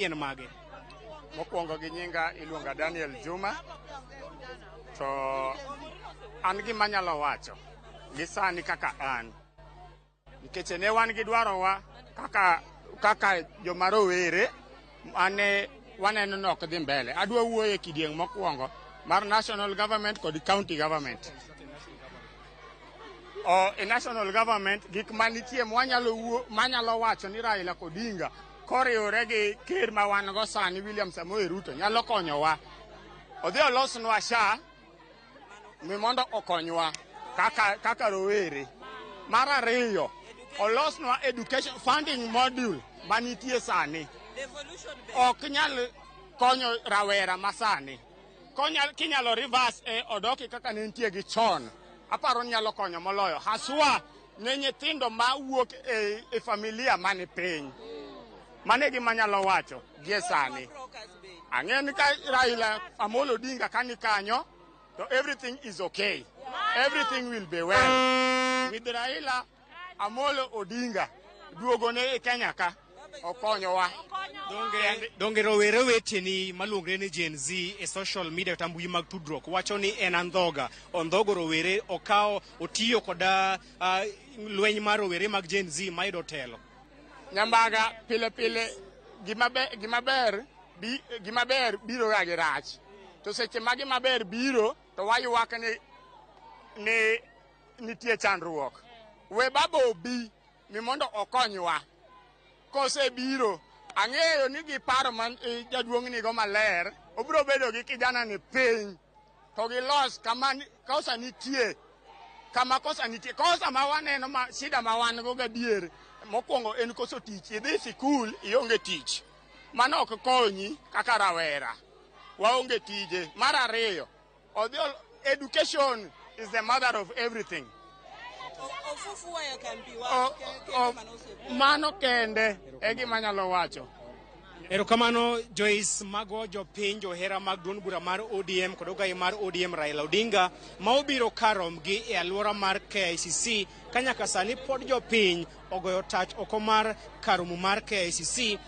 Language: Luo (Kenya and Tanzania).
yen mage. Mokwongo gi nyinga iluonga Daniel Juma. To an gima nyalo wacho gi sani kaka an. Nikech ne wan gi dwarowa kaka joma rowere ane waneno nok dhi mbele. Adwa wuoye kidieng' mokwongo mar national government kod county government. E national government gik manitie manyalo wacho ni Raila Odinga koriwore gi ker ma wan go sani William Samoei Ruto nyalo konyowa. Odhi olosnwa SHA mi mondo okonywa kaka rowere. Mar ariyo olosnwa education funding module manitie sani. Ok nyal konyo rawera masani. Kinyalo reverse odoki kaka ne nitie gi chon. Aparo nyalo konyo moloyo. Haswa ne nyithindo ma wuok e familia mani piny. Mane gima nyalo wacho gie sani. Ang'e ni ka Raila Amolo Odinga kani kanyo, to everything is okay. Everything will be well. With Raila Amolo Odinga, duogone e Kenya ka, okonyowa. Donge rowere weteni maluongre ni Gen Z e social media kata mbui mag tudruok wacho ni en ondhogo rowere otiyo koda lweny mar rowere mag Gen Z mayudo telo. Nyambaga pile gima ber biro ga gi rach. To seche ma gima ber biro to wayuak ni nitie chandruok. We babo bi mi mondo okonywa. Kose biro ang'eyo ni gi paro man Jaduong nigo maler, obiro bedo gi kijana ni piny. To gilos kama kosa nitie. Kosa ma waneno shida ma wan go gadier. Mokwongo en koso tich. Idhi sikul ionge tich. Mano ok konyi kaka rawera. Waonge tije. Mar ariyo, education is the mother of everything. Mano kende e gima nyalo wacho. Erokamano Joyce mago jopiny johera mag duond bura mar ODM kod ogai mar ODM Raila Odinga ma obiro karomgi e alwora mar KICC ka nyaka sani pod jopiny ogoyo tach oko mar karomo mar KICC